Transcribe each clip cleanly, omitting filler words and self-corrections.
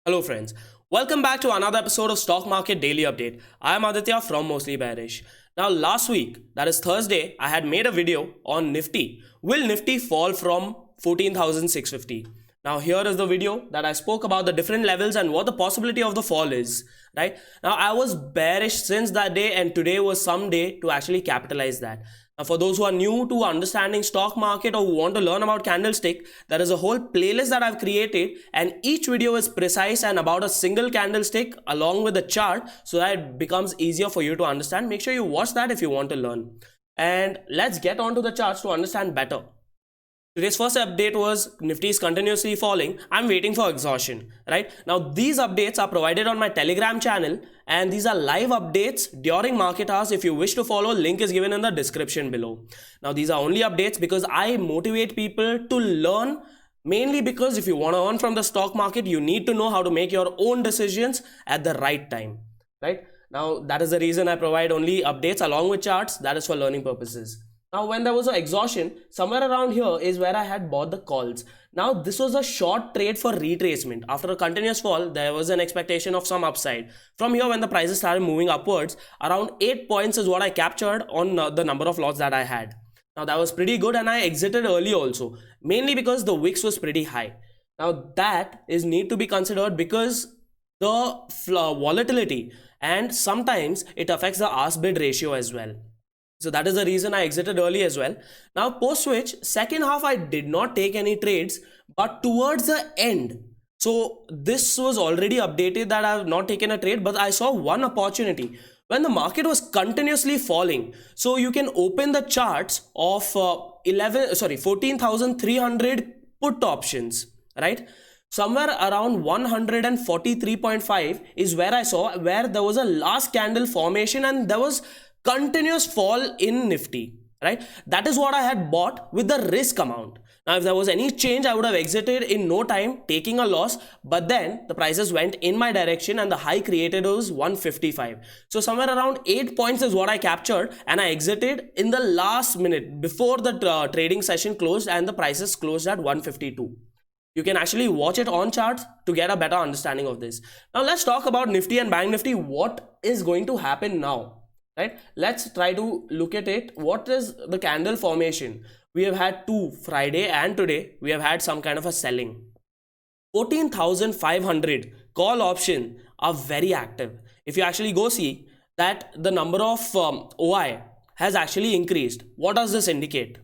Hello, friends. Welcome back to another episode of Stock Market Daily Update. I am Aditya from Mostly Bearish. Now, last week, that is Thursday, I had made a video on Nifty. Will Nifty fall from 14,650? Now, here is the video that I spoke about the different levels and what the possibility of the fall is. Right now, I was bearish since that day, and today was some day to actually capitalize that. Now, for those who are new to understanding stock market or who want to learn about candlestick, there is a whole playlist that I've created, and each video is precise and about a single candlestick along with the chart, so that it becomes easier for you to understand. Make sure you watch that if you want to learn. And let's get on to the charts to understand better. Today's first update was Nifty is continuously falling. I'm waiting for exhaustion, right? Now, these updates are provided on my Telegram channel, and these are live updates during market hours. If you wish to follow, link is given in the description below. Now, these are only updates because I motivate people to learn, mainly because if you want to earn from the stock market, you need to know how to make your own decisions at the right time, right? Now, that is the reason I provide only updates along with charts. That is for learning purposes. Now, when there was an exhaustion, somewhere around here is where I had bought the calls. Now, this was a short trade for retracement. After a continuous fall, there was an expectation of some upside. From here, when the prices started moving upwards, around 8 points is what I captured on the number of lots that I had. Now, that was pretty good, and I exited early also, mainly because the wicks was pretty high. Now, that is need to be considered because the volatility, and sometimes it affects the ask bid ratio as well. So that is the reason I exited early as well. Now, post switch, second half I did not take any trades, but towards the end, so this was already updated that I have not taken a trade, but I saw one opportunity when the market was continuously falling. So you can open the charts of 14,300 put options, right? Somewhere around 143.5 is where I saw where there was a last candle formation and there was continuous fall in Nifty, right? That is what I had bought with the risk amount. Now, if there was any change, I would have exited in no time, taking a loss, but then the prices went in my direction and the high created was 155. So somewhere around 8 points is what I captured, and I exited in the last minute before the trading session closed and the prices closed at 152. You can actually watch it on charts to get a better understanding of this. Now, let's talk about Nifty and Bank Nifty. What is going to happen now? Right, let's try to look at it. What is the candle formation? We have had two, Friday and today we have had some kind of a selling. 14,500 call option are very active. If you actually go see that the number of OI has actually increased, what does this indicate?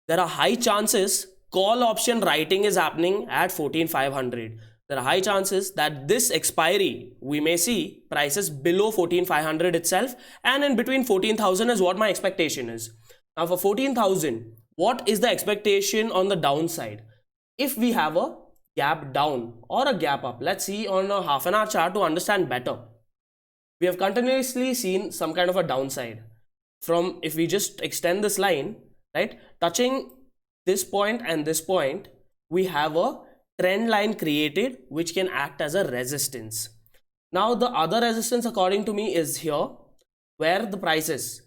There are high chances call option writing is happening at 14,500. There are high chances that this expiry, we may see prices below 14,500 itself, and in between 14,000 is what my expectation is. Now, for 14,000, what is the expectation on the downside? If we have a gap down or a gap up, let's see on a half an hour chart to understand better. We have continuously seen some kind of a downside. From, if we just extend this line, right, touching this point and this point, we have a trend line created which can act as a resistance. Now, the other resistance according to me is here where the price is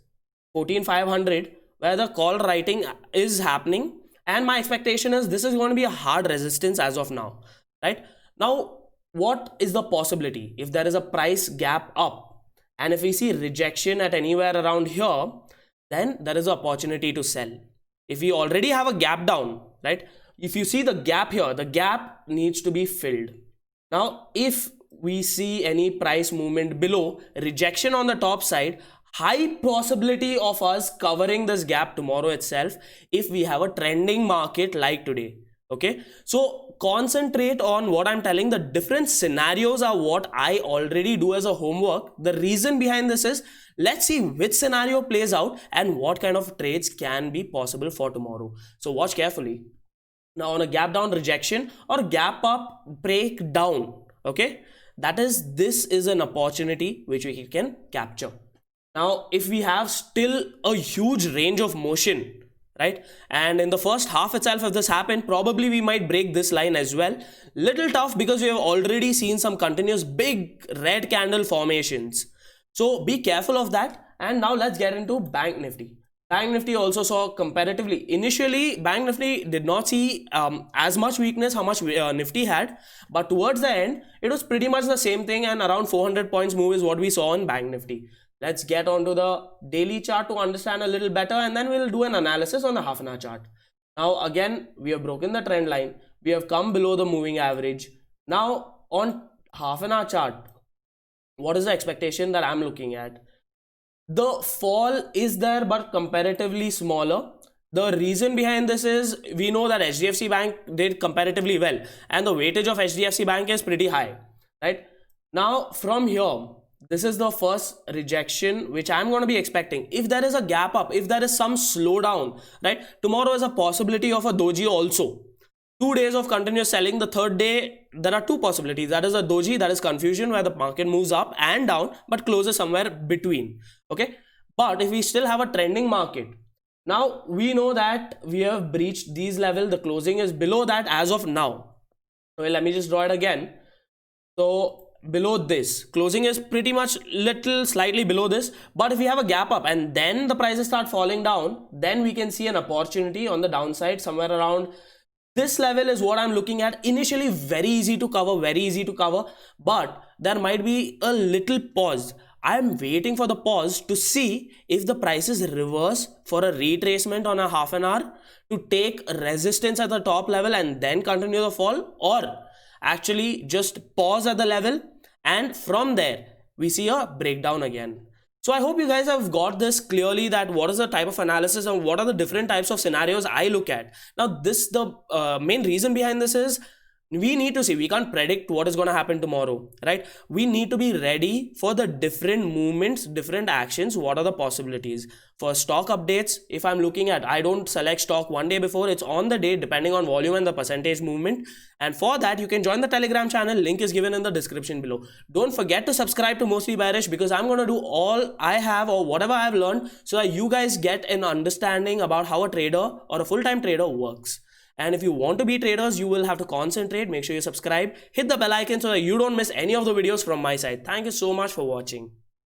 14,500, where the call writing is happening, and my expectation is this is going to be a hard resistance as of now, right? Now, what is the possibility if there is a price gap up and if we see rejection at anywhere around here, then there is an opportunity to sell. If we already have a gap down, right, if you see the gap here, the gap needs to be filled. Now, if we see any price movement below, rejection on the top side, high possibility of us covering this gap tomorrow itself if we have a trending market like today. Okay, so concentrate on what I'm telling. The different scenarios are what I already do as a homework. The reason behind this is, let's see which scenario plays out and what kind of trades can be possible for tomorrow. So watch carefully. Now, on a gap down rejection or gap up breakdown, okay, this is an opportunity which we can capture. Now, if we have still a huge range of motion, right, and in the first half itself, if this happened, probably we might break this line as well. Little tough because we have already seen some continuous big red candle formations, so be careful of that. And now let's get into Bank Nifty. Bank Nifty also saw comparatively. Initially, Bank Nifty did not see as much weakness how much Nifty had, but towards the end, it was pretty much the same thing, and around 400 points move is what we saw in Bank Nifty. Let's get onto the daily chart to understand a little better, and then we'll do an analysis on the half an hour chart. Now, again, we have broken the trend line. We have come below the moving average. Now, on half an hour chart, what is the expectation that I'm looking at? The fall is there, but comparatively smaller. The reason behind this is we know that HDFC Bank did comparatively well, and the weightage of HDFC Bank is pretty high, right? Now, from here, this is the first rejection which I'm going to be expecting. If there is a gap up, if there is some slowdown, right? Tomorrow is a possibility of a doji also. 2 days of continuous selling. The third day, there are two possibilities. That is a doji, that is confusion, where the market moves up and down but closes somewhere between. Okay, but if we still have a trending market, now we know that we have breached these levels. The closing is below that as of now. Well, let me just draw it again. So below this, closing is pretty much slightly below this, but if we have a gap up and then the prices start falling down, then we can see an opportunity on the downside somewhere around this level is what I'm looking at. Initially very easy to cover, but there might be a little pause. I'm waiting for the pause to see if the prices reverse for a retracement on a half an hour to take resistance at the top level and then continue the fall, or actually just pause at the level and from there we see a breakdown again. So I hope you guys have got this clearly, that what is the type of analysis and what are the different types of scenarios I look at. Now the main reason behind this is we need to see, we can't predict what is going to happen tomorrow, right? We need to be ready for the different movements, different actions. What are the possibilities for stock updates? If I'm looking at, I don't select stock one day before, it's on the day depending on volume and the percentage movement. And for that you can join the Telegram channel, link is given in the description below. Don't forget to subscribe to Mostly Bearish, because I'm going to do all I have or whatever I've learned so that you guys get an understanding about how a trader or a full-time trader works. And if you want to be traders, you will have to concentrate. Make sure you subscribe, hit the bell icon so that you don't miss any of the videos from my side. Thank you so much for watching.